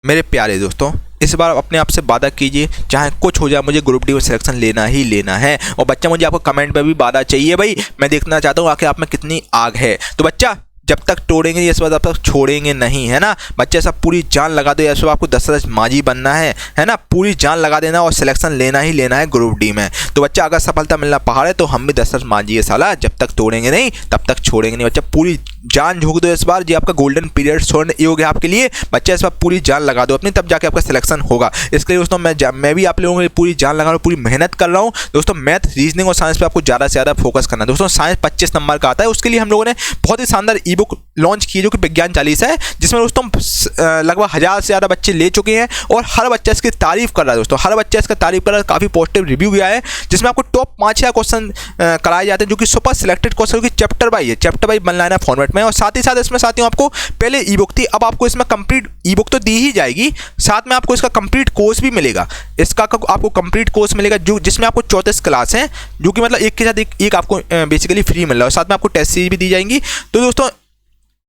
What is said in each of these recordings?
मेरे प्यारे दोस्तों, इस बार अपने आप से वादा कीजिए, चाहे कुछ हो जाए मुझे ग्रुप डी में सिलेक्शन लेना ही लेना है। और बच्चा मुझे आपको कमेंट में भी वादा चाहिए भाई, मैं देखना चाहता हूँ आखिर आप में कितनी आग है। तो बच्चा जब तक तोड़ेंगे इस बार तब तक छोड़ेंगे नहीं, है ना। बच्चे सब पूरी जान लगा दो, इस बार आपको दशरथ मांझी बनना है ना। पूरी जान लगा देना और सिलेक्शन लेना ही लेना है ग्रुप डी में। तो बच्चा अगर सफलता मिलना पहाड़ है तो हम भी दशरथ मांझी है साला, जब तक तोड़ेंगे नहीं तब तक छोड़ेंगे नहीं। बच्चा पूरी जान झोंक दो इस बार, जी आपका गोल्डन पीरियड स्वर्ण योग है आपके लिए। बच्चा इस बार पूरी जान लगा दो अपनी, तब जाके आपका सिलेक्शन होगा। इसके लिए दोस्तों मैं भी आप लोगों के लिए पूरी जान लगा रहा हूँ, पूरी मेहनत कर रहा हूँ दोस्तों। मैथ, रीजनिंग और साइंस पे आपको ज़्यादा से ज़्यादा फोकस करना है दोस्तों। साइंस 25 नंबर का आता है, उसके लिए हम लोगों ने बहुत ही शानदार ई बुक लॉन्च की है जो कि विज्ञान चालीसा है, जिसमें दोस्तों लगभग 1000 से ज़्यादा बच्चे ले चुके हैं और हर बच्चा इसकी तारीफ कर रहा है दोस्तों। हर बच्चा इसका तारीफ कर रहा है, काफ़ी पॉजिटिव रिव्यू गया है, जिसमें आपको टॉप 5 क्वेश्चन कराए जाते हैं जो कि सुपर सिलेक्टेड क्वेश्चन की चैप्टर वाइज है, chapter wise one liner format में। और साथ ही साथ इसमें साथियों आपको पहले ई बुक थी, अब आपको इसमें कंप्लीट ई बुक तो दी ही जाएगी, साथ में आपको इसका कंप्लीट कोर्स भी मिलेगा। इसका आपको कंप्लीट कोर्स मिलेगा जो जिसमें आपको 34 क्लास हैं, जो कि मतलब एक के साथ एक आपको बेसिकली फ्री मिल रहा है। और साथ में आपको टेस्ट सीरीज भी दी जाएंगी। तो दोस्तों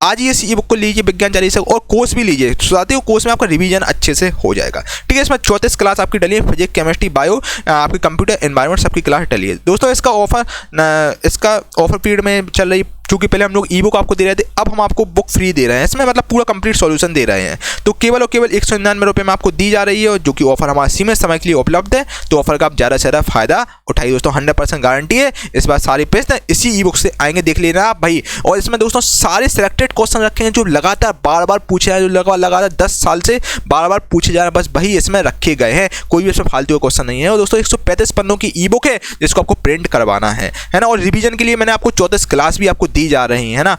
आज ही इस ई बुक को लीजिए विज्ञान चालीसा, और कोर्स भी लीजिए, साथ ही कोर्स में आपका रिवीजन अच्छे से हो जाएगा। ठीक है, इसमें 34 क्लास आपकी डली है, फिजिक्स, केमिस्ट्री, बायो, आपकी कंप्यूटर, एनवायरनमेंट सबकी क्लास डली है दोस्तों। इसका ऑफर पीरियड में चल रही, क्योंकि पहले हम लोग ई बुक आपको दे रहे थे, अब हम आपको बुक फ्री दे रहे हैं। इसमें मतलब पूरा कंप्लीट सॉल्यूशन दे रहे हैं। तो केवल और केवल 199 रुपये में आपको दी जा रही है, और जो कि ऑफर हमारे सीमित समय के लिए उपलब्ध है। तो ऑफर का आप ज़्यादा से ज़्यादा फायदा उठाइए दोस्तों, 100% गारंटी है। इस बार सारे प्रश्न इसी ई बुक से आएंगे, देख लेना आप भाई। और इसमें दोस्तों सारे सिलेक्टेड क्वेश्चन रखे हैं जो लगातार बार बार पूछे जाए, जो लगातार 10 साल से बार बार पूछे जा रहे हैं, बस वही इसमें रखे गए हैं। कोई भी इसमें फालतू का क्वेश्चन नहीं है। और दोस्तों 135 पन्नों की ई बुक है जिसको आपको प्रिंट करवाना है ना। और रिवीजन के लिए मैंने आपको 34 क्लास भी आपको दी जा रही है ना।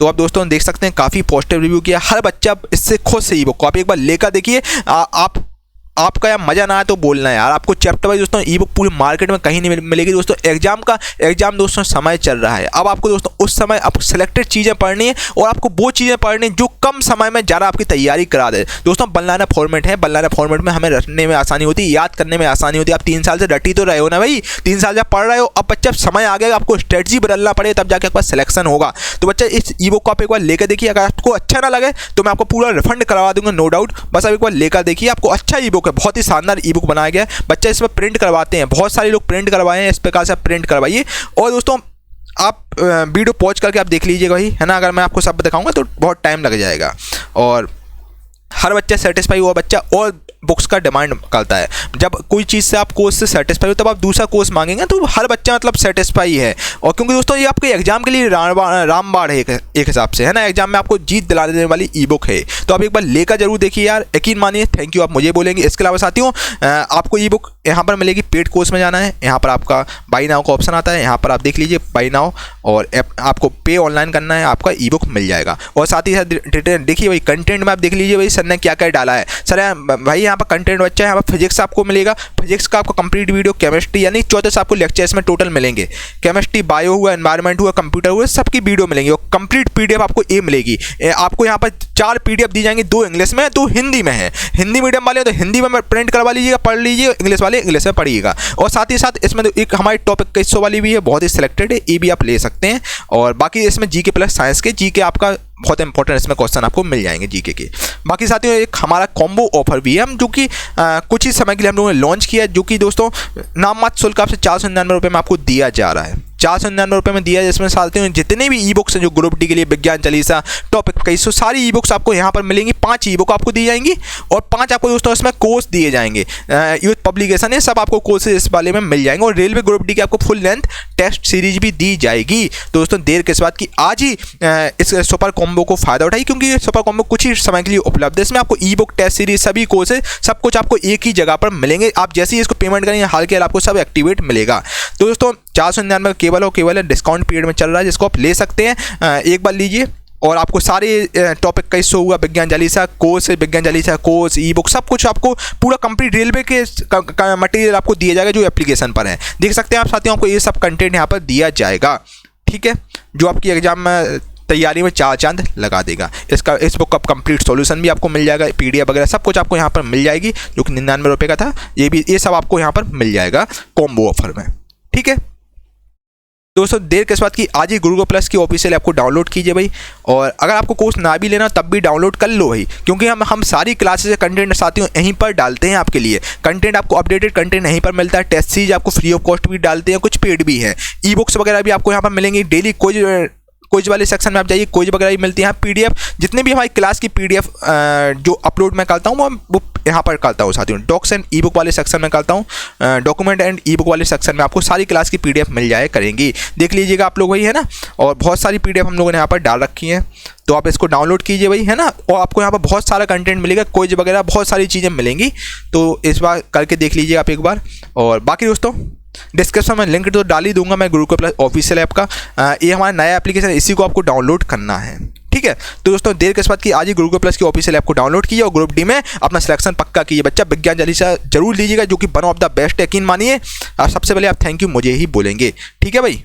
तो आप दोस्तों देख सकते हैं काफ़ी पॉजिटिव रिव्यू किया, हर बच्चा इससे खुश है। ई बुक को आप एक बार लेकर देखिए, आपका यार मजा ना आए तो बोलना है यार। आपको चैप्टर वाइज दोस्तों ई बुक पूरी मार्केट में कहीं नहीं मिलेगी दोस्तों। एग्जाम दोस्तों समय चल रहा है, अब आपको दोस्तों उस समय आपको सिलेक्टेड चीज़ें पढ़नी है, और आपको वो चीज़ें पढ़नी है जो कम समय में ज़्यादा आपकी तैयारी करा दे दोस्तों। वन लाइनर फॉर्मेट है, वन लाइनर फॉर्मेट में हमें रटने में आसानी होती है, याद करने में आसानी होती है। आप 3 साल से रटी तो रहे हो ना भाई, 3 साल जब पढ़ रहे हो, अब बच्चा समय आ गया, आपको स्ट्रेटजी बदलना पड़े तब जाके आपका सिलेक्शन होगा। तो बच्चा इस ई बुक को आप एक बार लेकर देखिए, अगर आपको अच्छा ना लगे तो मैं आपको पूरा रिफंड करवा दूंगा, नो डाउट। बस आप एक बार लेकर देखिए, आपको अच्छा ई बुक है, बहुत ही शानदार ई बुक बनाया गया है। बच्चा इसमें प्रिंट करवाते हैं, बहुत सारे लोग प्रिंट करवाए हैं, इस प्रकार से आप प्रिंट करवाइए। और दोस्तों आप वीडियो पॉज करके आप देख लीजिएगा भाई, है ना। अगर मैं आपको सब दिखाऊंगा तो बहुत टाइम लग जाएगा, और हर बच्चा सेटिस्फाई हुआ बच्चा और बुक्स का डिमांड करता है। जब कोई चीज़ से आप कोर्स से सेटिस्फाई हो तब आप दूसरा कोर्स मांगेंगे, तो हर बच्चा मतलब सेटिस्फाई है। और क्योंकि दोस्तों ये आपके एग्जाम के लिए रामबाण है एक हिसाब से, है ना। एग्जाम में आपको जीत दिला देने वाली ई बुक है, तो आप एक बार लेकर जरूर देखिए यार, यकीन मानिए। थैंक यू आप मुझे बोलेंगे। इसके अलावा साथियों आपको ई बुक यहाँ पर मिलेगी, पेड कोर्स में जाना है, यहाँ पर आपका बाई नाउ का ऑप्शन आता है, यहाँ पर आप देख लीजिए बाई नाउ, और आपको पे ऑनलाइन करना है, आपका ई बुक मिल जाएगा। और साथ ही साथ देखिए भाई कंटेंट में आप देख लीजिए भाई सर ने क्या क्या डाला है। सर भाई यहाँ पर कंटेंट बच्चा है, यहाँ पर फिजिक्स आपको मिलेगा, फिजिक्स का आपको कंप्लीट वीडियो, केमिस्ट्री यानी 34 आपको लेक्चर्स में टोटल मिलेंगे। केमिस्ट्री, बायो हुआ, एनवायरनमेंट हुआ, कंप्यूटर हुआ, सबकी वीडियो मिलेंगी। और कंप्लीट पीडीएफ आपको ये मिलेगी। आपको यहाँ पर 4 पीडीएफ दी जाएंगी, 2 इंग्लिश में, 2 हिंदी में है। हिंदी मीडियम वाले तो हिंदी में प्रिंट करवा लीजिएगा, पढ़ लीजिए, इंग्लिश वाले इंग्लिश में पढ़िएगा। और साथ ही साथ इसमें एक हमारी टॉपिक 2100 वाली भी है, बहुत ही सिलेक्टेड है, ये भी आप ले सकते हैं। और बाकी इसमें जीके प्लस साइंस के, जीके आपका बहुत इंपॉर्टेंट इसमें क्वेश्चन आपको मिल जाएंगे जीके के। बाकी साथियों एक हमारा कॉम्बो ऑफर भी है, हम जो कि कुछ ही समय के लिए हम लोगों ने लॉन्च किया है, जो कि दोस्तों नाममात्र शुल्क आपसे 499 रुपये में आपको दिया जा रहा है। 499 रुपये में दिया, जिसमें साथियों जितने भी ई बुक्स हैं जो ग्रुप डी के लिए, विज्ञान चालीसा, टॉपिक 2100, सारी ई बुक्स आपको यहाँ पर मिलेंगी। 5 ई बुक आपको दी जाएंगी, और 5 आपको दोस्तों इसमें कोर्स दिए जाएंगे। यूथ पब्लिकेशन है, सब आपको कोर्सेज इस वाले में मिल जाएंगे। और रेलवे ग्रुप डी की आपको फुल लेंथ टेस्ट सीरीज भी दी जाएगी। तो दोस्तों देर किस बात की, आज ही इस सुपर कॉम्बो को फायदा उठाइए, क्योंकि ये सुपर कॉम्बो कुछ ही समय के लिए उपलब्ध है। इसमें आपको ई बुक, टेस्ट सीरीज, सभी कोर्सेज, सब कुछ आपको एक ही जगह पर मिलेंगे। आप जैसे ही इसको पेमेंट करेंगे हाल के आपको सब एक्टिवेट मिलेगा। तो दोस्तों 499 केवल और केवल डिस्काउंट पीरियड में चल रहा है, जिसको आप ले सकते हैं। एक बार लीजिए, और आपको सारे टॉपिक का हिस्सा हुआ, विज्ञान चालीसा कोर्स, विज्ञान चालीसा कोर्स, ई बुक, सब कुछ आपको पूरा कंप्लीट रेलवे के मटेरियल आपको दिया जाएगा जो एप्लीकेशन पर है। देख सकते हैं आप साथियों, आपको ये सब कंटेंट यहाँ पर दिया जाएगा। ठीक है, जो आपकी एग्जाम में तैयारी में 4 चांद लगा देगा। इस बुक का कंप्लीट सॉल्यूशन भी आपको मिल जाएगा, पीडीएफ वगैरह सब कुछ आपको यहाँ पर मिल जाएगी, जो कि 99 रुपये का था। ये सब आपको यहाँ पर मिल जाएगा कॉम्बो ऑफर में। ठीक है। दोस्तों देर किस बात की, आज ही गूगल प्लस की ऑफिशियल ऐप को डाउनलोड कीजिए भाई। और अगर आपको कोर्स ना भी लेना तब भी डाउनलोड कर लो भाई, क्योंकि हम सारी क्लासेस का कंटेंट साथियों यहीं पर डालते हैं आपके लिए। कंटेंट आपको अपडेटेड कंटेंट यहीं पर मिलता है। टेस्ट सीरीज आपको फ्री ऑफ कॉस्ट भी डालते हैं, कुछ पेड भी है। ई बुक्स वगैरह भी आपको यहाँ पर मिलेंगी। डेली क्विज वाले सेक्शन में आप जाइए, क्विज वगैरह भी मिलती है। पीडीएफ जितने भी हमारी क्लास की पीडीएफ जो अपलोड मैं करता हूँ वो यहाँ पर करता हूँ साथियों। डॉक्स एंड ई बुक वाले सेक्शन में करता हूँ। डॉक्यूमेंट एंड ई बुक वाले सेक्शन में आपको सारी क्लास की पीडीएफ मिल जाए करेंगी, देख लीजिएगा आप लोग भाई, है ना। और बहुत सारी पीडीएफ हम लोगों ने यहाँ पर डाल रखी हैं, तो आप इसको डाउनलोड कीजिए भाई, है ना। और आपको यहाँ पर बहुत सारा कंटेंट मिलेगा, क्विज वगैरह बहुत सारी चीज़ें मिलेंगी, तो इस बार करके देख लीजिए आप एक बार। और बाकी दोस्तों डिस्क्रिप्शन में लिंक तो डाल ही दूंगा मैं गूगल प्लस ऑफिशियल ऐप का। ये हमारा नया एप्लीकेशन, इसी को आपको डाउनलोड करना है, ठीक है। तो दोस्तों देर किस बात की, आज ही गूगल प्लस की ऑफिशियल ऐप को डाउनलोड कीजिए और ग्रुप डी में अपना सिलेक्शन पक्का कीजिए। बच्चा विज्ञान चालीसा जरूर लीजिएगा, जो कि वन ऑफ द बेस्ट, यकीन मानिए। सबसे पहले आप थैंक यू मुझे ही बोलेंगे, ठीक है भाई।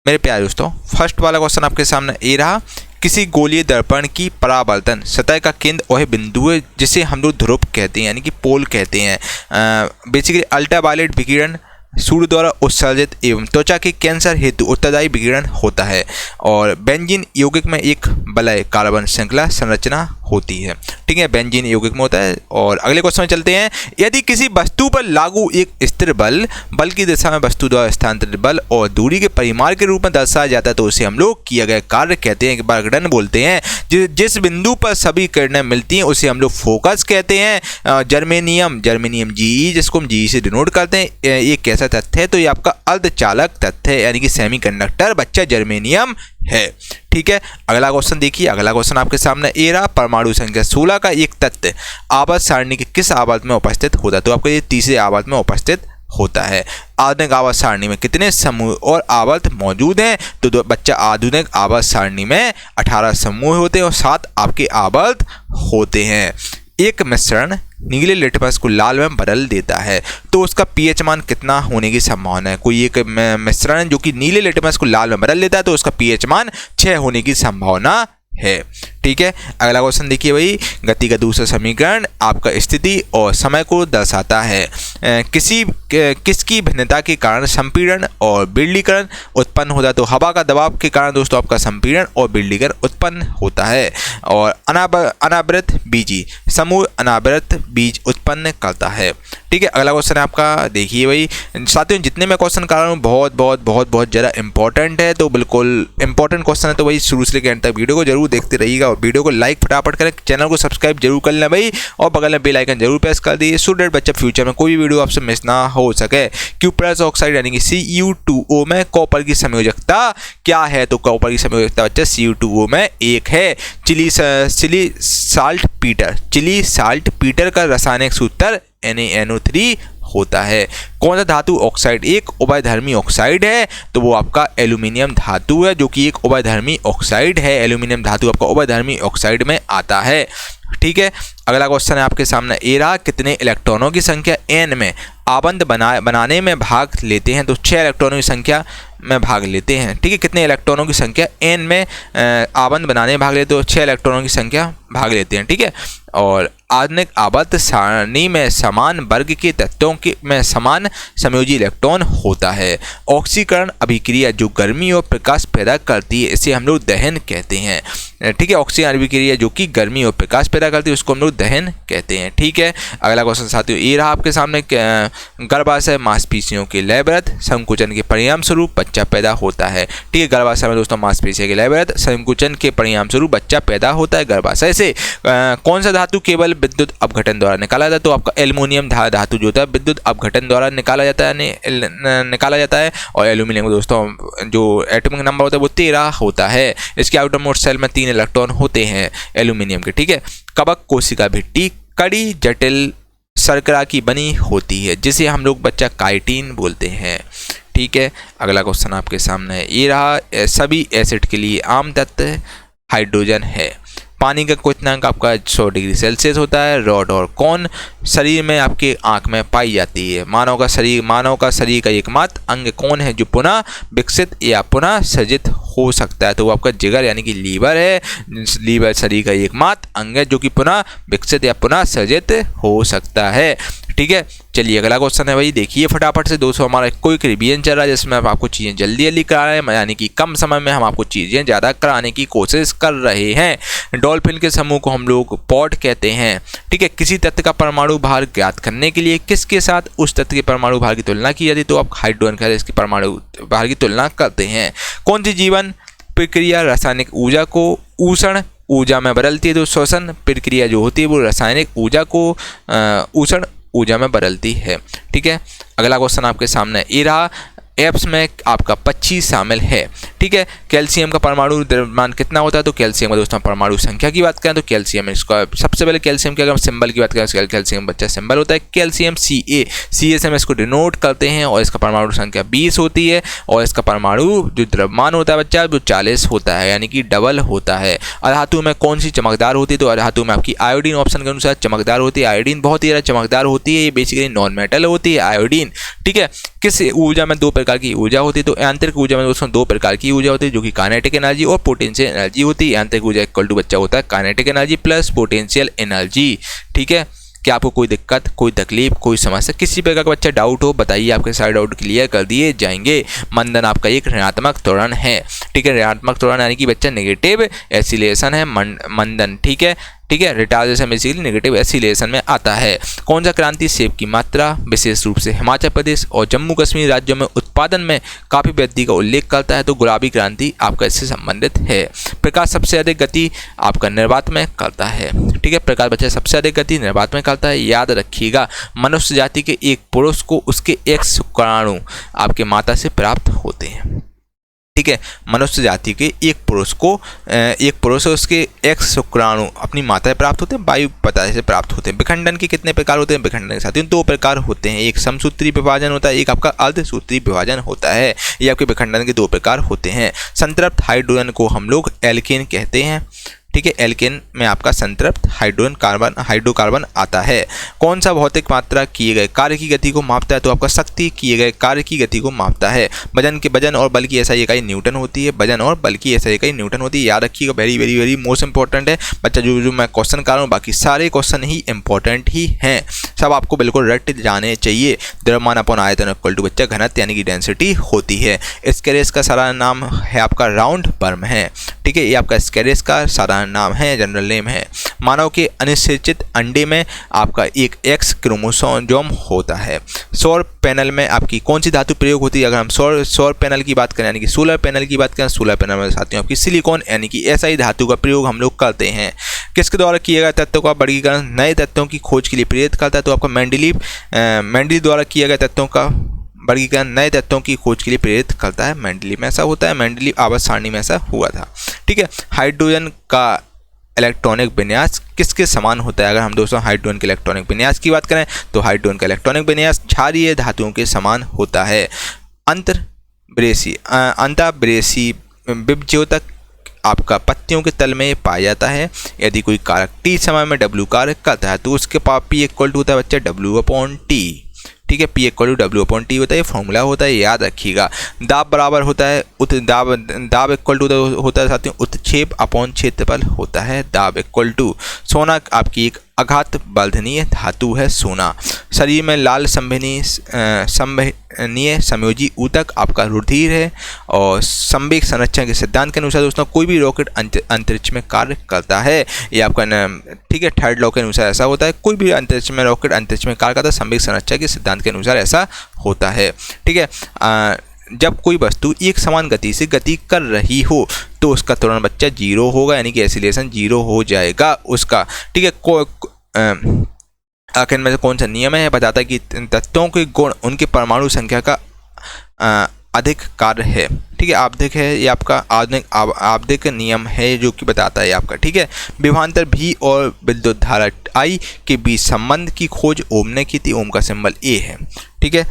मेरे प्यारे दोस्तों फर्स्ट वाला क्वेश्चन आपके सामने ये रहा, किसी गोलीय दर्पण की परावर्तन सतह का केंद्र वह बिंदु है जिसे हम लोग ध्रुव कहते हैं, यानी कि पोल कहते हैं। बेसिकली अल्ट्रावायलेट विकिरण सूर्य द्वारा उत्सर्जित एवं त्वचा के कैंसर हेतु उत्तरदायी विकिरण होता है। और बेंजीन यौगिक में एक वलय कार्बन श्रृंखला संरचना होती है, ठीक है, बेंजीन यौगिक में होता है। और अगले क्वेश्चन में चलते हैं, यदि किसी वस्तु पर लागू एक स्थिर बल की दिशा में वस्तु द्वारा स्थानांतरित बल और दूरी के परिमाण के रूप में दर्शाया जाता है तो उसे हम लोग किया गया कार्य कहते हैं, वर्गडन बोलते हैं। जिस बिंदु पर सभी किरणें मिलती हैं उसे हम लोग फोकस कहते हैं। जर्मेनियम जी, जिसको हम जी से डिनोट करते हैं, ये कैसा तथ्य है, तो ये आपका अर्धचालक तथ्य है, यानी कि सेमीकंडक्टर बच्चा जर्मेनियम है, ठीक है। अगला क्वेश्चन देखिए, अगला क्वेश्चन आपके सामने ए रहा, परमाणु संख्या 16 का एक तत्व आवर्त सारणी के किस आवर्त में उपस्थित होता है, तो आपको ये तीसरे आवर्त में उपस्थित होता है। आधुनिक आवर्त सारणी में कितने समूह और आवर्त मौजूद हैं, तो बच्चा आधुनिक आवर्त सारणी में 18 समूह होते हैं और 7 आपके आवर्त होते हैं। एक मिश्रण नीले लिटमस को लाल में बदल देता है तो उसका पीएच मान कितना होने की संभावना है। कोई एक मिश्रण जो कि नीले लिटमस को लाल में बदल देता है तो उसका पीएच मान 6 होने की संभावना है, ठीक है। अगला क्वेश्चन देखिए भाई, गति का दूसरा समीकरण आपका स्थिति और समय को दर्शाता है। किसकी भिन्नता के कारण संपीड़न और बिरलीकरण उत्पन्न होता है, तो हवा का दबाव के कारण दोस्तों आपका संपीड़न और बिरलीकरण उत्पन्न होता है। और अनावृत बीजी समूह अनावृत बीज उत्पन्न करता है, ठीक है। अगला क्वेश्चन है आपका, देखिए भाई साथियों जितने मैं क्वेश्चन कर रहा हूँ बहुत ज़्यादा इंपॉर्टेंट है, तो बिल्कुल इंपॉर्टेंट क्वेश्चन है, तो भाई शुरू से लेकर एंड तक वीडियो को जरूर देखते रहिएगा और वीडियो को लाइक फटाफट करें, चैनल को सब्सक्राइब जरूर कर लें भाई, और बगल में बेल आइकन जरूर प्रेस कर दीजिए, सो दैट बच्चा फ्यूचर में कोई भी वीडियो आपसे मिस ना हो सके। क्यूप्रस ऑक्साइड यानी कि Cu2O में कॉपर की संयोजकता क्या है, तो कॉपर की संयोजकता बच्चा Cu2O में 1 है। चिली साल्ट पीटर का रासायनिक सूत्र NaNO3 होता है। कौन सा धातु ऑक्साइड एक उभयधर्मी ऑक्साइड है, तो वो आपका एल्यूमिनियम धातु है, जो कि एक उभयधर्मी ऑक्साइड है। एल्यूमिनियम धातु आपका उभयधर्मी ऑक्साइड में आता है, ठीक है। अगला क्वेश्चन है आपके सामने ए रहा, कितने इलेक्ट्रॉनों की संख्या n में आबंध बनाने में भाग लेते हैं, तो 6 इलेक्ट्रॉनों की संख्या में भाग लेते हैं, ठीक है। कितने इलेक्ट्रॉनों की संख्या n में आबंध बनाने में भाग लेते हैं, तो 6 इलेक्ट्रॉनों की संख्या भाग लेते हैं, ठीक है। और आधुनिक आवर्त सारणी में समान वर्ग के तत्वों के में समान समयोजी इलेक्ट्रॉन होता है। ऑक्सीकरण अभिक्रिया जो गर्मी और प्रकाश पैदा करती है इसे हम लोग दहन कहते हैं, ठीक है। ऑक्सीकरण अभिक्रिया जो कि गर्मी और प्रकाश पैदा करती है उसको हम लोग दहन कहते हैं, ठीक है। अगला क्वेश्चन साथियों ये रहा आपके सामने, गर्भाशय मांसपेशियों के लयबद्ध संकुचन के परिणाम स्वरूप बच्चा पैदा होता है, ठीक है। गर्भाशय में दोस्तों मांसपेशियों के लयबद्ध संकुचन के परिणाम स्वरूप बच्चा पैदा होता है गर्भाशय से। कौन सा धातु केवल विद्युत अपघटन द्वारा निकाला जाता है, तो आपका एल्युमिनियम धातु जो होता है विद्युत अपघटन द्वारा निकाला जाता है। और एल्यूमिनियम दोस्तों जो एटॉमिक नंबर होता है वो 13 होता है। इसके आउटरमोस्ट सेल में 3 इलेक्ट्रॉन होते हैं एल्यूमिनियम के, ठीक है। कवक कोशिका भित्ति कड़ी जटिल शर्करा की बनी होती है जिसे हम लोग बच्चा काइटिन बोलते हैं, ठीक है। अगला क्वेश्चन आपके सामने ये रहा, सभी एसिड के लिए आम तत्व हाइड्रोजन है। पानी का क्वथनांक आपका 100 डिग्री सेल्सियस होता है। रॉड और कौन शरीर में आपके आँख में पाई जाती है। मानव का शरीर का एकमात्र अंग कौन है जो पुनः विकसित या पुनः सृजित हो सकता है, तो वो आपका जिगर यानी कि लीवर है। लीवर शरीर का एकमात्र अंग है जो कि पुनः विकसित या पुनः सृजित हो सकता है, ठीक ठीक है, चलिए अगला क्वेश्चन है भाई, देखिए फटाफट से दोस्तों, हमारा कोई रिवीजन चल रहा है जिसमें हम आपको चीज़ें जल्दी जल्दी करा रहे हैं, यानी कि कम समय में हम आपको चीज़ें ज़्यादा कराने की कोशिश कर रहे हैं। डॉल्फिन के समूह को हम लोग पॉड कहते हैं। ठीक है, किसी तत्व का परमाणु भार ज्ञात करने के लिए किसके साथ उस तत्व के परमाणु भार की तुलना की जाती है, तो आप हाइड्रोजन के इसकी परमाणु भार की तुलना करते हैं। कौन सी जीवन प्रक्रिया रासायनिक ऊर्जा को उष्ण ऊर्जा में बदलती है, तो श्वसन प्रक्रिया जो होती है वो रासायनिक ऊर्जा को उष्ण ऊर्जा में बदलती है। ठीक है, अगला क्वेश्चन आपके सामने ये रहा, एप्स में आपका 25 शामिल है। ठीक है, कैल्शियम का परमाणु द्रव्यमान कितना होता है, तो कैल्शियम का दोस्तों परमाणु संख्या की बात करें तो कैल्शियम इसका सबसे पहले कैल्शियम के अगर सिंबल की बात करें, कैल्शियम बच्चा सिंबल होता है कैल्शियम Ca से हम इसको डिनोट करते हैं, और इसका परमाणु संख्या 20 होती है, और इसका परमाणु जो द्रव्यमान होता है बच्चा वो 40 होता है, यानी कि डबल होता है। अधातु में कौन सी चमकदार होती है, तो अधातु में आपकी आयोडीन ऑप्शन के अनुसार चमकदार होती है। आयोडीन बहुत ही ज़्यादा चमकदार होती है, ये बेसिकली नॉन मेटल होती है आयोडीन। ठीक है, किस ऊर्जा में 2 प्रकार की ऊर्जा होती है, तो यांत्रिक ऊर्जा में दोस्तों 2 प्रकार की ऊर्जा होती है, जो कि काइनेटिक एनर्जी और पोटेंशियल एनर्जी होती है। यांत्रिक ऊर्जा इक्वल टू बच्चा होता है kinetic energy plus potential energy. ठीक है, क्या आपको कोई दिक्कत, कोई तकलीफ, कोई समस्या, किसी प्रकार का बच्चा डाउट हो बताइए, आपके सारे डाउट क्लियर कर दिए जाएंगे। मंदन आपका एक ऋणात्मक त्वरण है। ठीक है, ऋणात्मक त्वरण यानी कि बच्चा नेगेटिव एसिलेशन है मंदन। ठीक है, रिटार्डेशन बेसिकली नेगेटिव एसिलेशन में आता है। कौन सा क्रांति सेब की मात्रा विशेष रूप से हिमाचल प्रदेश और जम्मू कश्मीर राज्यों में उत्पादन में काफ़ी वृद्धि का उल्लेख करता है, तो गुलाबी क्रांति आपका इससे संबंधित है। प्रकाश सबसे अधिक गति आपका निर्वात में करता है। ठीक है, प्रकाश बच्चा सबसे अधिक गति निर्वात में करता है। याद रखिएगा, मनुष्य जाति के एक पुरुष को उसके X शुक्राणु आपके माता से प्राप्त होते हैं। ठीक है, मनुष्य जाति के एक पुरुष है उसके X शुक्राणु अपनी माता से प्राप्त होते हैं, वायु पता से प्राप्त होते हैं। विखंडन के कितने प्रकार होते हैं, विखंडन के साथियों 2 प्रकार होते हैं, एक समसूत्री विभाजन होता है, एक आपका अर्धसूत्री विभाजन होता है। ये आपके विखंडन के 2 प्रकार होते हैं। संतृप्त हाइड्रोजन को हम लोग एल्केन कहते हैं। ठीक है, एल्केन में आपका संतृप्त हाइड्रोकार्बन आता है। कौन सा भौतिक मात्रा किए गए कार्य की गति को मापता है, तो आपका शक्ति किए गए कार्य की गति को मापता है। वजन और बल की एसआई इकाई न्यूटन होती है। वजन और बल की एसआई इकाई न्यूटन होती है। याद रखिएगा, very very very most important है बच्चा, जो मैं क्वेश्चन कर रहा हूँ बाकी सारे क्वेश्चन ही इंपॉर्टेंट ही हैं, सब आपको बिल्कुल रट जाने चाहिए। द्रव्यमान अपॉन आयतन इक्वल टू बच्चा घनत्व यानी कि डेंसिटी होती है। स्केरेस का सारा नाम है आपका राउंड वर्म है। ठीक है, ये आपका स्केरेस का सारा नाम है, जनरल नेम है। मानव के अनिश्चित अंडे में आपका एक X क्रोमोसोम होता है। सौर पैनल में आपकी कौन सी धातु प्रयोग होती है, अगर हम सौर पैनल की बात करें यानी कि सोलर पैनल की बात करें, सोलर पैनल में साथियों आपकी सिलिकॉन यानी कि SI धातु का प्रयोग हम लोग करते हैं। किसके द्वारा किया गया तत्वों का वर्गीकरण नए तत्वों की खोज के लिए प्रेरित करता है, तो आपका मेंडलीव द्वारा किया गया तत्वों का वर्गीकरण नए तत्वों की खोज के लिए प्रेरित करता है। मेंडलीव में ऐसा होता है, मेंडलीव आवर्त सारणी में ऐसा हुआ था। ठीक है, हाइड्रोजन का इलेक्ट्रॉनिक विन्यास किसके समान होता है, अगर हम दोस्तों हाइड्रोजन के इलेक्ट्रॉनिक विन्यास की बात करें तो हाइड्रोजन का इलेक्ट्रॉनिक विन्यास क्षारीय धातुओं के समान होता है। अंतःब्रेसी विभज्योतक आपका पत्तियों के तल में पाया जाता है। यदि कोई कारक T समय में W कार्य करता है तो उसके पास P इक्वल टू होता है बच्चा W/T। ठीक है, P इक्वल टू W/T होता है, फॉर्मूला होता है, याद रखिएगा। दाब बराबर होता है दाब इक्वल टू होता है साथियों उत्क्षेप अपॉन क्षेत्रफल होता है। दाब इक्वल टू सोना आपकी एक आघात बंधनीय धातु है सोना। शरीर में लाल संवहनीय संयोजी ऊतक आपका रुधिर है। और संवेग संरक्षण के सिद्धांत के अनुसार दोस्तों कोई भी रॉकेट अंतरिक्ष में कार्य करता है, ये आपका ठीक है थर्ड लॉ के अनुसार ऐसा होता है, कोई भी रॉकेट अंतरिक्ष में कार्य करता है संवेग संरक्षण के सिद्धांत के अनुसार ऐसा होता है। ठीक है, जब कोई वस्तु एक समान गति से गति कर रही हो तो उसका त्वरण बच्चा 0 होगा, यानी कि एसिलेशन 0 हो जाएगा उसका। ठीक है, आखिर में से कौन सा नियम है, बताता है कि तत्वों के गुण उनके परमाणु संख्या का अधिक कार्य है। ठीक है, आवधिक है ये आपका आवधिक नियम है जो कि बताता है आपका। ठीक है, विभवांतर V और विद्युत धारा I के बीच संबंध की खोज ओम ने की थी। ओम का सिंबल A है। ठीक है,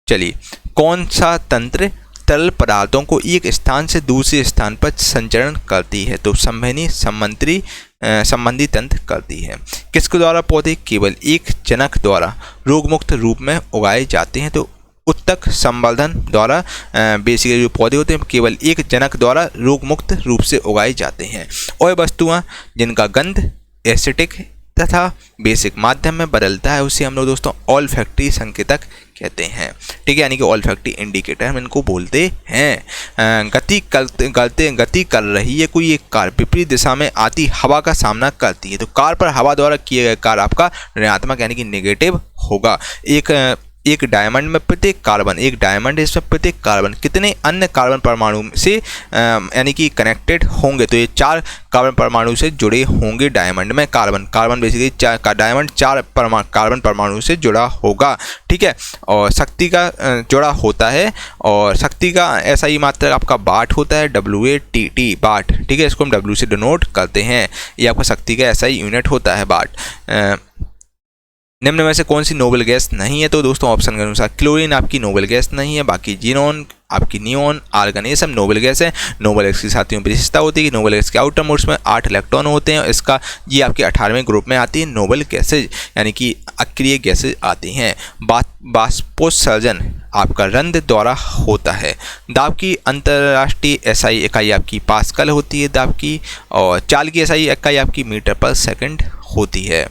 चलिए, कौन सा तंत्र तरल पदार्थों को एक स्थान से दूसरे स्थान पर संचरण करती है, तो संवहनी संबंधी तंत्र करती है। किसके द्वारा पौधे केवल एक जनक द्वारा रोगमुक्त रूप में उगाए जाते हैं, तो उत्तक संवर्धन द्वारा बेसिकली जो पौधे होते हैं केवल एक जनक द्वारा रोगमुक्त रूप से उगाए जाते हैं। और वस्तुएं जिनका गंध एसिटिक तथा बेसिक माध्यम में बदलता है उसे हम लोग दोस्तों ऑल्फैक्टरी संकेतक कहते हैं। ठीक है, यानी कि ऑल्फैक्टरी इंडिकेटर हम इनको बोलते हैं। गति कर रही है कोई एक कार, विपरीत दिशा में आती हवा का सामना करती है, तो कार पर हवा द्वारा किए गए कार्य आपका ऋणात्मक यानी कि नेगेटिव होगा। एक डायमंड में प्रत्येक कार्बन, एक डायमंड है इसमें प्रत्येक कार्बन कितने अन्य कार्बन परमाणु से यानी कि कनेक्टेड होंगे, तो ये 4 कार्बन परमाणु से जुड़े होंगे डायमंड में। कार्बन बेसिकली डायमंड 4 कार्बन परमाणु से जुड़ा होगा। ठीक है, और शक्ति का जुड़ा होता है, और शक्ति का ऐसा ही मात्रा आपका वाट होता है, WATT वाट। ठीक है, इसको हम W से डिनोट करते हैं, ये आपका शक्ति का ऐसा ही यूनिट होता है वाट। निम्न में से कौन सी नोबल गैस नहीं है, तो दोस्तों ऑप्शन के अनुसार क्लोरीन आपकी नोबल गैस नहीं है, बाकी जीनोन आपकी नियोन आर्गन ये सब नोबल गैस है। नोबल गैस की साथियों की विशेषता होती है कि नोबल गैस के आउटर मोड्स में 8 इलेक्ट्रॉन होते हैं, इसका ये आपके 18वें ग्रुप में आती है नोबल गैसेज यानी कि अक्रिय गैसेज आती हैं। बाष्पोत्सर्जन आपका रंध्र द्वारा होता है। दाब की अंतर्राष्ट्रीय एसआई इकाई आपकी पास्कल होती है दाब की, और चाल की एसआई इकाई आपकी मीटर पर सेकंड होती है।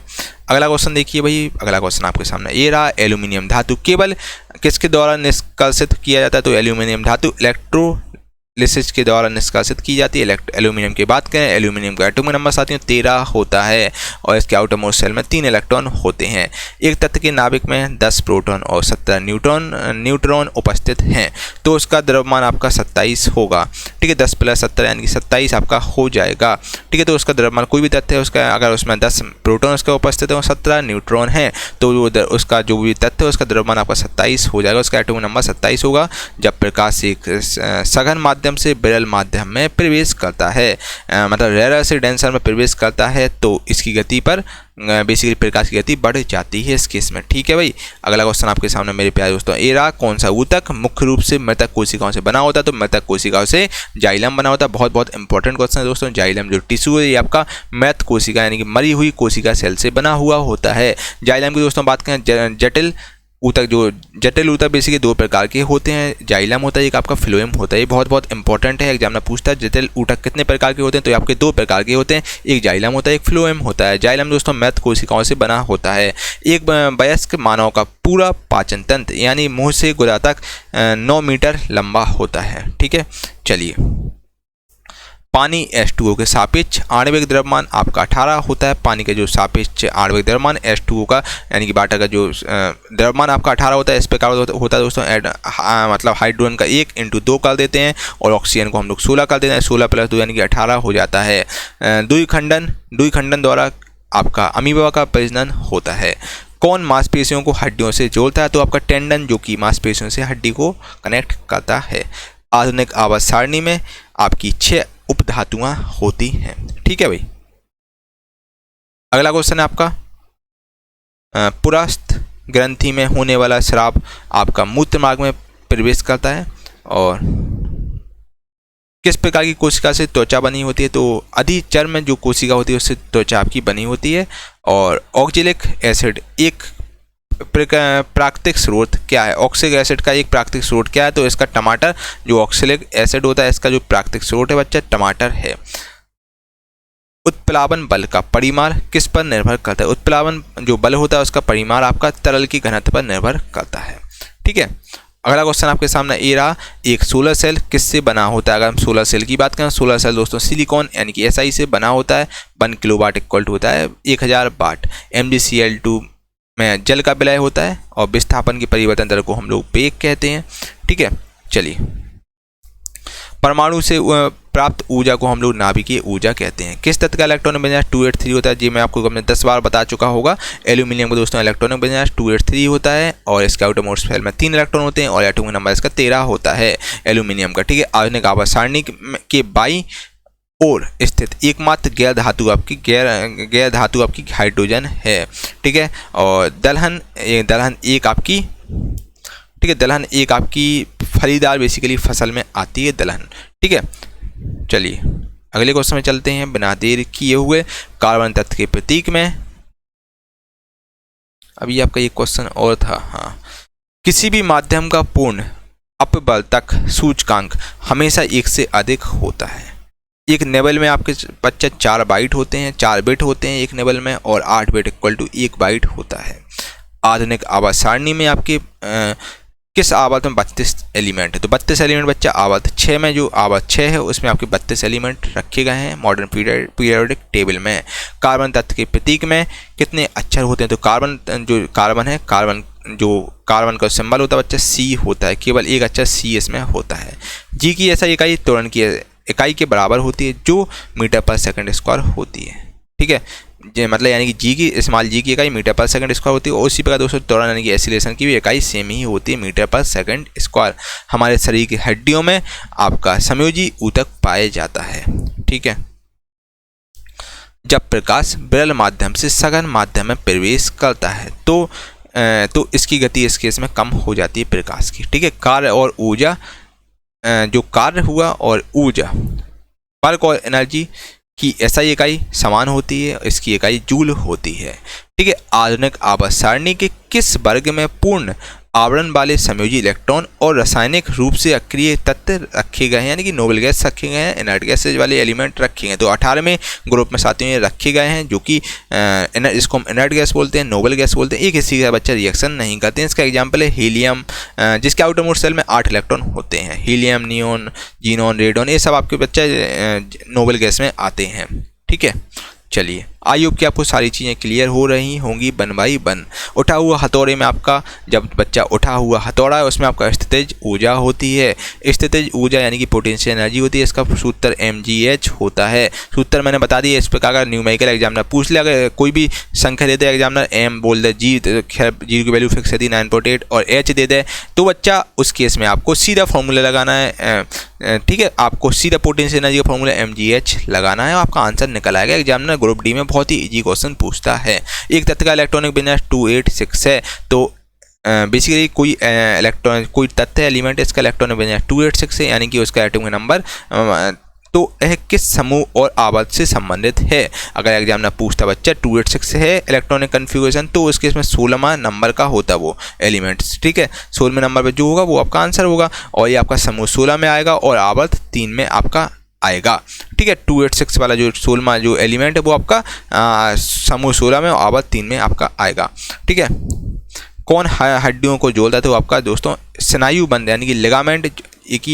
अगला क्वेश्चन देखिए भाई, अगला क्वेश्चन आपके सामने ये रहा। एल्यूमिनियम धातु केवल किसके द्वारा निष्कासित किया जाता है, तो एल्यूमिनियम धातु इलेक्ट्रोलिसिस के द्वारा निष्कासित की जाती है। एल्यूमिनियम की बात करें, एल्यूमिनियम का एटॉमिक नंबर साथियों 13 होता है, और इसके आउटर मोस्ट शेल में 3 इलेक्ट्रॉन होते हैं। एक तत्व के नाभिक में 10 प्रोटॉन और 17 न्यूट्रॉन उपस्थित हैं, तो उसका द्रव्यमान आपका 27 होगा। ठीक है, 10 + 17 यानी कि 27 आपका हो जाएगा। ठीक है, तो उसका द्रव्यमान कोई भी तत्व है उसका, अगर उसमें 10 प्रोटॉन उसका उपस्थित है और 17 न्यूट्रॉन है, तो उसका जो भी तत्व है उसका द्रव्यमान आपका 27 हो जाएगा, उसका एटॉमिक नंबर 27 होगा। जब प्रकाश एक सघन माध्यम से विरल माध्यम में प्रवेश करता है, मतलब रेयर से डेंसर में प्रवेश करता है, तो इसकी गति पर बेसिकली प्रकाश की गति बढ़ जाती है इस केस में। ठीक है भाई, अगला क्वेश्चन आपके सामने मेरे प्यारे दोस्तों ये रहा। कौन सा ऊतक मुख्य रूप से मृतक कोशिकाओं से बना होता है, तो मृतक कोशिकाओं से जाइलम बना होता है। बहुत इंपॉर्टेंट क्वेश्चन है दोस्तों। जाइलम जो टिश्यू है ये आपका मृत कोशिका यानी कि मरी हुई कोशिका सेल से बना हुआ होता है। जाइलम की दोस्तों बात करें, जटिल ऊतक बेसिकली 2 प्रकार के होते हैं। जाइलम होता है, एक आपका फ्लोएम होता है। ये बहुत इंपॉर्टेंट है, एग्जाम में पूछता है जटिल ऊतक कितने प्रकार के होते हैं, तो ये आपके 2 प्रकार के होते हैं, एक जाइलम होता है, एक फ्लोएम होता है। जाइलम दोस्तों मृत कोशिकाओं से बना होता है। एक वयस्क मानव का पूरा पाचन तंत्र यानी मुंह से गुदा तक 9 मीटर लंबा होता है। ठीक है, चलिए पानी H2O के सापेक्ष आणविक द्रव्यमान आपका 18 होता है। पानी का जो सापेक्ष आणविक द्रव्यमान H2O का यानी कि वाटर का जो द्रव्यमान आपका 18 होता है। इस प्रकार होता है दोस्तों, मतलब हाइड्रोजन का 1 × 2 कर देते हैं और ऑक्सीजन को हम लोग 16 कर देते हैं। 16 + 2 यानी कि 18 हो जाता है। द्विखंडन द्वारा आपका अमीबा का प्रजनन होता है। कौन मांसपेशियों को हड्डियों से जोड़ता है, तो आपका टेंडन जो कि मांसपेशियों से हड्डी को कनेक्ट करता है। आधुनिक आवर्त सारणी में आपकी 6 उपधातुआं होती हैं। ठीक है भाई, अगला क्वेश्चन है आपका पुरस्थ ग्रंथि में होने वाला स्राव आपका मूत्र मार्ग में प्रवेश करता है, और किस प्रकार की कोशिका से त्वचा बनी होती है, तो अधिचर्म में जो कोशिका होती है उससे त्वचा आपकी बनी होती है। और ऑक्जेलिक एसिड एक प्राकृतिक स्रोत क्या है, ऑक्सिक एसिड का एक प्राकृतिक स्रोत क्या है, तो इसका टमाटर जो ऑक्सिलिक एसिड होता है इसका जो प्राकृतिक स्रोत है बच्चा टमाटर है। उत्प्लावन बल का परिमाण किस पर निर्भर करता है, उत्प्लावन जो बल होता है उसका परिमाण आपका तरल की घनत्व पर निर्भर करता है। ठीक है, अगला क्वेश्चन आपके सामने ये रहा। एक सोलर सेल किससे बना होता है, अगर हम सोलर सेल की बात करें, सोलर सेल दोस्तों सिलिकॉन यानी कि SI से बना होता है। 1 किलोवाट इक्वल टू होता है 1000 वाट। MgCl2 में जल का विलय होता है, और विस्थापन की परिवर्तन दर को हम लोग वेग कहते हैं। ठीक है, चलिए परमाणु से प्राप्त ऊर्जा को हम लोग नाभिकीय ऊर्जा कहते हैं। किस तत्व का इलेक्ट्रॉनिक विन्यास 283 होता है, जी मैं आपको हमने 10 बार बता चुका होगा। एल्यूमिनियम का दोस्तों इलेक्ट्रॉनिक विन्यास 283 होता है, और इसके आउटर मोस्ट शेल में 3 इलेक्ट्रॉन होते हैं, और एटॉमिक नंबर इसका 13 होता है एल्यूमिनियम का। ठीक है, आधुनिक आवर्त सारणी के बाईं ओर स्थित एकमात्र गैर धातु आपकी हाइड्रोजन है। ठीक है, और दलहन एक आपकी, ठीक है, दलहन एक आपकी फलीदार बेसिकली फसल में आती है दलहन। ठीक है, चलिए अगले क्वेश्चन में चलते हैं बिना देर किए हुए। कार्बन तत्व के प्रतीक में अभी आपका ये क्वेश्चन और था, हाँ, किसी भी माध्यम का पूर्ण अपवर्तक सूचकांक हमेशा 1 से अधिक होता है। एक नेबल में आपके बच्चा 4 बाइट होते हैं, 4 बिट होते हैं एक नेबल में, और 8 बिट इक्वल टू 1 बाइट होता है। आधुनिक आवाज़ सारणी में आपके किस आवर्त में 32 एलिमेंट है? तो 32 एलिमेंट बच्चा आवर्त 6 में, जो आवर्त 6 है उसमें आपके 32 एलिमेंट रखे गए हैं मॉडर्न पीरियोडिक टेबल में। कार्बन तत्व के प्रतीक में कितने अक्षर होते हैं? तो कार्बन है, कार्बन का सिंबल होता है बच्चा C होता है, केवल एक अक्षर C इसमें होता है। जी की ऐसा इकाई त्वरण की इकाई के बराबर होती है जो मीटर पर सेकंड स्क्वायर होती है। ठीक है, मतलब यानी कि जी की इकाई मीटर पर सेकंड स्क्वायर होती है। और उसी प्रकार दोस्तों त्वरण यानी कि एक्सीलरेशन की भी इकाई सेम ही होती है, मीटर पर सेकंड स्क्वायर। हमारे शरीर की हड्डियों में आपका समयोजी ऊतक पाया जाता है। ठीक है, जब प्रकाश विरल माध्यम से सघन माध्यम में प्रवेश करता है तो इसकी गति इस केस में कम हो जाती है प्रकाश की। ठीक है, कार्य और ऊर्जा, जो कार्य हुआ और ऊर्जा, वर्क और एनर्जी की ऐसा इकाई समान होती है, इसकी इकाई जूल होती है। ठीक है, आधुनिक आवर्त सारणी के किस वर्ग में पूर्ण आवरण वाले संयोजी इलेक्ट्रॉन और रासायनिक रूप से अक्रिय तत्व रखे गए हैं, यानी कि नोबल गैस रखे गए हैं, इनर्ट गैसेज वाले एलिमेंट रखे हैं? तो 18वें ग्रुप में साथियों ये रखे गए हैं, जो कि इसको हम इनर्ट गैस बोलते हैं, नोबल गैस बोलते हैं। एक किसी का बच्चा रिएक्शन नहीं करते हैं। इसका एग्जाम्पल है हीलियम, जिसके आउटर मोस्ट शेल में 8 इलेक्ट्रॉन होते हैं। हीलियम, नियोन, जीनोन, रेडोन, ये सब आपके बच्चा नोबल गैस में आते हैं। ठीक है, चलिए आई होप कि आपको सारी चीज़ें क्लियर हो रही होंगी। 1 बाई 1 उठा हुआ हथौड़े में आपका, जब बच्चा उठा हुआ हथौड़ा है उसमें आपका स्थितिज ऊर्जा होती है। स्थितिज ऊर्जा यानी कि पोटेंशियल एनर्जी होती है। इसका सूत्र mgh होता है। सूत्र मैंने बता दिया। इस प्रकार का न्यूमेरिकल एग्जामिनर पूछ ले, अगर कोई भी संख्या दे दे एग्जामिनर, m बोल दे, जी खैर जी की वैल्यू फिक्स है 9.8 और h दे दे, तो बच्चा उस केस में आपको सीधा फॉर्मूला लगाना है। ठीक है, आपको सीधा पोटेंशियल एनर्जी का फॉर्मूला mgh लगाना है और आपका आंसर निकल आएगा। एग्जामिनर ग्रुप डी में बहुत ही इजी क्वेश्चन पूछता है। एक तत्व का इलेक्ट्रॉनिक विन्यास 286 है, तो बेसिकली कोई तत्व एलिमेंट इसका इलेक्ट्रॉनिक विन्यास 286 है, यानी कि उसका एटॉमिक नंबर, तो यह किस समूह और आवर्त से संबंधित है? अगर एग्जामिनर पूछता बच्चा 286 है इलेक्ट्रॉनिक कन्फिगरेशन, तो उसके इसमें 16वां नंबर का होता वो एलिमेंट्स। ठीक है, 16वें नंबर पर जो होगा वो आपका आंसर होगा, और ये आपका समूह 16 में आएगा और आवर्त 3 में आपका आएगा। ठीक है, 286 वाला जो 16वां जो एलिमेंट है वो आपका समूह 16 में और आवर्त 3 में आपका आएगा। ठीक है, कौन हड्डियों को जोड़ता है? तो आपका दोस्तों स्नायु बंध यानी कि लिगामेंट,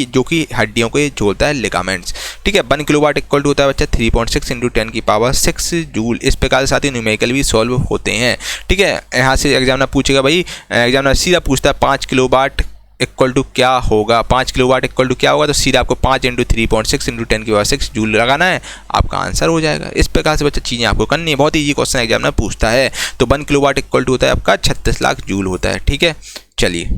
जो कि हड्डियों को ये जोड़ता है, लिगामेंट्स। ठीक है, 1 किलोवाट इक्वल टू होता है बच्चा 3.6 × 10⁻6 जूल। इस प्रकार से साथ ही न्यूमेरिकल भी सॉल्व होते हैं। ठीक है, यहाँ से एग्जामिनर पूछेगा, भाई एग्जामिनर सीधा पूछता है 5 किलोवाट इक्वल टू क्या होगा? 5 किलोवाट इक्वल टू क्या होगा? तो सीधा आपको 5 × 3.6 × 10⁻6 जूल लगाना है, आपका आंसर हो जाएगा। इस प्रकार से बच्चा चीज़ें आपको करनी है, बहुत ईजी क्वेश्चन एग्जामिनर पूछता है। तो 1 किलोवाट इक्वल टू होता है आपका 36 लाख जूल होता है। ठीक है, चलिए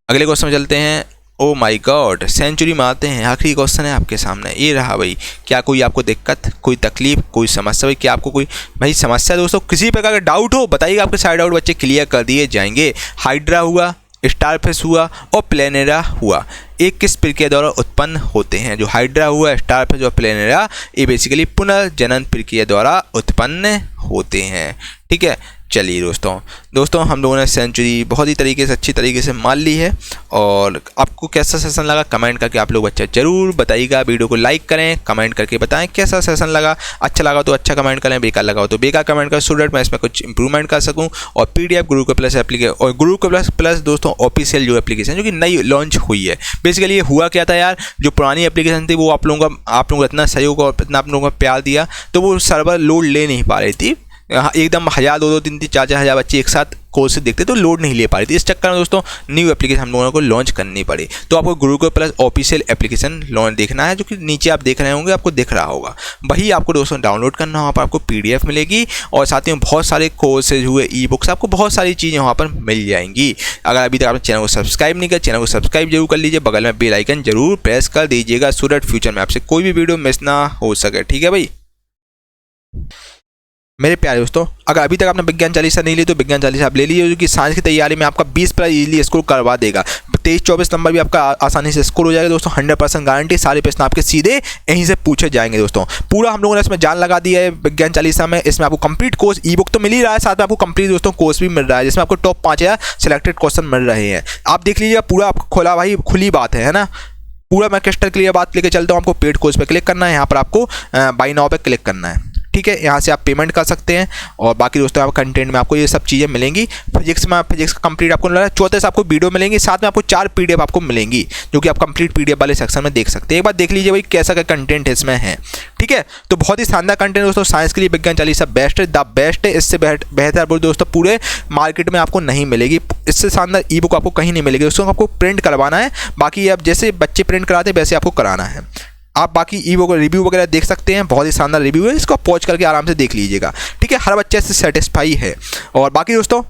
अगले क्वेश्चन में चलते हैं। ओ माई गॉड, सेंचुरी मारते हैं। आखिरी क्वेश्चन है आपके सामने, ये रहा भाई। क्या कोई आपको दिक्कत, कोई तकलीफ, कोई समस्या? भाई क्या आपको कोई भाई समस्या दोस्तों, किसी प्रकार का डाउट हो बताइएगा, आपके सारे डाउट बच्चे क्लियर कर दिए जाएंगे। हाइड्रा हुआ, स्टारफिश हुआ और प्लेनेरा हुआ, एक किस प्रक्रिया द्वारा उत्पन्न होते हैं? जो हाइड्रा हुआ, स्टारफिश और प्लेनेरा, ये बेसिकली पुनर्जनन प्रक्रिया द्वारा उत्पन्न होते हैं। ठीक है, चलिए दोस्तों हम लोगों ने सेंचुरी बहुत ही तरीके से अच्छी तरीके से मान ली है। और आपको कैसा सेशन लगा कमेंट करके आप लोग बच्चा जरूर बताइएगा। वीडियो को लाइक करें, कमेंट करके बताएं कैसा सेशन लगा। अच्छा लगा तो अच्छा कमेंट करें, बेकार लगा तो बेकार कमेंट करें, सो दैट मैं इसमें कुछ इंप्रूवमेंट कर सकूं। और PDF गुरुकुल प्लस एप्लीकेशन, और गुरुकुल प्लस दोस्तों ऑफिशियल जो एप्लीकेशन जो कि नई लॉन्च हुई है। बेसिकली ये हुआ क्या था यार, जो पुरानी एप्लीकेशन थी वो आप लोगों को इतना सहयोग और इतना आप लोगों को प्यार दिया, तो वो सर्वर लोड ले नहीं पा रही थी। एकदम 1000, 2-2, 3-3, 4-4 हज़ार बच्चे एक साथ कोर्स देखते तो लोड नहीं ले पा रही थी। इस चक्कर में दोस्तों न्यू एप्लीकेशन हम लोगों को लॉन्च करनी पड़ी। तो आपको Gurukul plus official application launch देखना है, जो कि नीचे आप देख रहे होंगे, आपको दिख रहा होगा। वही आपको दोस्तों डाउनलोड करना, वहाँ पर आपको PDF मिलेगी और साथ में बहुत सारे कोर्सेज हुए, ई-बुक्स, आपको बहुत सारी चीज़ें वहाँ पर मिल जाएंगी। अगर अभी तक आपने चैनल को सब्सक्राइब नहीं किया, चैनल को सब्सक्राइब जरूर कर लीजिए, बगल में बेल आइकन जरूर प्रेस कर दीजिएगा, सो दैट फ्यूचर में आपसे कोई भी वीडियो मिस ना हो सके। ठीक है भाई मेरे प्यारे दोस्तों, अगर अभी तक आपने विज्ञान चालीसा नहीं ली तो विज्ञान चालीसा आप ले लीजिए, जो कि साइंस की तैयारी में आपका 20 प्लस इजीली स्कोर करवा देगा। 23-24 नंबर भी आपका आसानी से स्कोर हो जाएगा दोस्तों। 100% गारंटी, सारे प्रश्न आपके सीधे यहीं से पूछे जाएंगे दोस्तों। पूरा हम लोगों ने इसमें जान लगा दिया है विज्ञान चालीसा में। इसमें आपको कंप्लीट कोर्स, ई-बुक तो मिल ही रहा है, साथ में आपको कंप्लीट दोस्तों कोर्स भी मिल रहा है, जिसमें आपको टॉप 5000 सिलेक्टेड क्वेश्चन मिल रहे हैं। आप देख लीजिए, पूरा आपको खोला भाई, खुली बात है ना। पूरा मैं क्रिस्टल क्लियर बात लेके चलता हूँ। आपको पेड कोर्स पे क्लिक करना है, यहाँ पर आपको बाय नाउ पे क्लिक करना है, ठीक है। यहाँ से आप पेमेंट कर सकते हैं और बाकी दोस्तों आप कंटेंट में आपको ये सब चीज़ें मिलेंगी। फिजिक्स का कंप्लीट आपको मिला है, चौथे से आपको वीडियो मिलेंगी, साथ में आपको 4 PDF आपको मिलेंगी जो कि आप कंप्लीट PDF वाले सेक्शन में देख सकते हैं। एक बार देख लीजिए भाई कैसा का कंटेंट इसमें है, ठीक है। तो बहुत ही शानदार कंटेंट दोस्तों, साइंस के लिए विज्ञान चालीसा बेस्ट है, द बेस्ट है। इससे बेहतर दोस्तों पूरे मार्केट में आपको नहीं मिलेगी, इससे शानदार ई बुक आपको कहीं नहीं मिलेगी दोस्तों। आपको प्रिंट करवाना है, बाकी आप जैसे बच्चे प्रिंट कराते हैं वैसे आपको कराना है। आप बाकी ई बुक रिव्यू वगैरह देख सकते हैं, बहुत ही शानदार रिव्यू है, इसको पॉज करके आराम से देख लीजिएगा, ठीक है। हर बच्चे इससे सेटिस्फाई है। और बाकी दोस्तों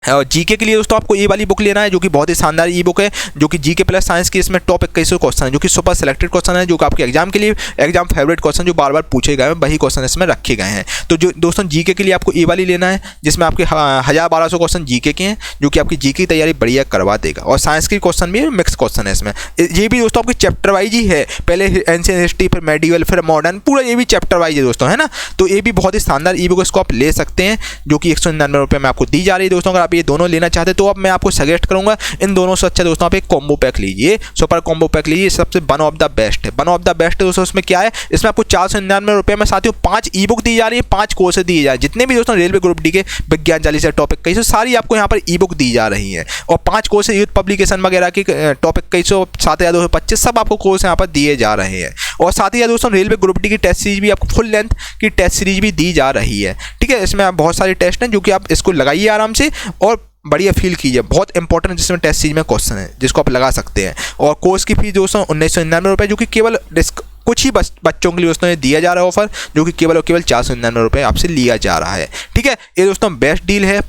जीके के लिए दोस्तों आपको ये वाली बुक लेना है जो कि बहुत ही शानदार ई बुक है, जो कि जीके प्लस साइंस की इसमें टॉप 21 क्वेश्चन है जो कि सुपर सेलेक्टेड क्वेश्चन है, जो कि आपके एग्जाम के लिए एग्जाम फेवरेट क्वेश्चन जो बार बार पूछे गए हैं वही क्वेश्चन इसमें रखे गए हैं। तो जो दोस्तों जीके के लिए आपको ये वाली लेना है जिसमें आपके 1000-1200 क्वेश्चन जीके के हैं जो कि आपकी जीके की तैयारी बढ़िया करवा देगा। और साइंस के क्वेश्चन भी मिक्स क्वेश्चन है इसमें, ये भी दोस्तों आपकी चैप्टर वाइज ही है, पहले एंशिएंट हिस्ट्री, फिर मेडिवल, फिर मॉडर्न, पूरा ये भी चैप्टर वाइज है दोस्तों, है ना। तो ये भी बहुत ही शानदार ई बुक, इसको आप ले सकते हैं जो कि 199 रुपये में आपको दी जा रही है दोस्तों। अगर आप ये दोनों लेना चाहते तो अब मैं आपको सजेस्ट करूंगा इन दोनों से अच्छा दोस्तों आप एक कॉम्बो पैक लीजिए, सुपर कॉम्बो पैक लीजिए, सबसे वन ऑफ द बेस्ट है। वन ऑफ द बेस्ट है दोस्तों। इसमें क्या है, इसमें आपको 499 रुपये में साथियों 5 ई बुक दी जा रही है, 5 कोर्स दिए जा रहे हैं। जितने भी दोस्तों रेलवे ग्रुप डी के विज्ञान चालीसा टॉपिक 21 सारी आपको यहाँ पर ई बुक दी जा रही है। और 5 कोर्स यूथ पब्लिकेशन वगैरह की टॉपिक 21 7225 सब आपको कोर्स यहाँ पर दिए जा रहे हैं। और साथ ही दोस्तों रेलवे ग्रुप डी की टेस्ट सीरीज भी आपको फुल लेंथ की टेस्ट सीरीज भी दी जा रही है, ठीक है। इसमें आप बहुत सारे टेस्ट हैं जो कि आप इसको लगाइए आराम से और बढ़िया फील कीजिए, बहुत इंपॉर्टेंट जिसमें टेस्ट सीरीज में क्वेश्चन है जिसको आप लगा सकते हैं। और कोर्स की फीस दोस्तों 1999 रुपये, जो कि केवल कुछ ही बच्चों के लिए दोस्तों दिया जा रहा है ऑफर, जो कि केवल और केवल 499 रुपये आपसे लिया जा रहा है, ठीक है। ये दोस्तों बेस्ट डील है,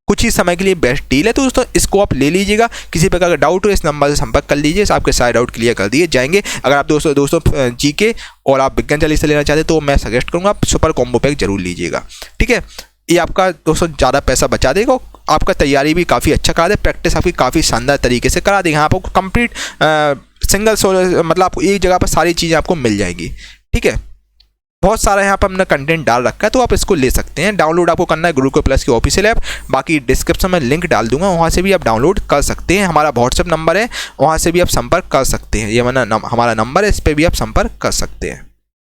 कुछ ही समय के लिए बेस्ट डील है, तो दोस्तों इसको आप ले लीजिएगा। किसी प्रकार का डाउट हो इस नंबर से संपर्क कर लीजिए, आपके सारे डाउट क्लियर कर दिए जाएंगे। अगर आप दोस्तों जीके और आप विज्ञान चालीसा लेना चाहते तो मैं सजेस्ट करूँगा आप सुपर कॉम्बो पैक जरूर लीजिएगा, ठीक है। ये आपका दोस्तों ज़्यादा पैसा बचा देगा, आपका तैयारी भी काफ़ी अच्छा करा दे, प्रैक्टिस आपकी काफ़ी शानदार तरीके से करा देगा। आपको कंप्लीट सिंगल मतलब आपको एक जगह पर सारी चीज़ें आपको मिल जाएगी, ठीक है। बहुत सारा यहाँ पर हमने कंटेंट डाल रखा है तो आप इसको ले सकते हैं। डाउनलोड आपको करना है गुरुकुल प्लस की ऑफिशियल ऐप, बाकी डिस्क्रिप्शन में लिंक डाल दूंगा, वहाँ से भी आप डाउनलोड कर सकते हैं। हमारा व्हाट्सएप नंबर है, वहाँ से भी आप संपर्क कर सकते हैं, ये हमारा नंबर है, इस पर भी आप संपर्क कर सकते हैं।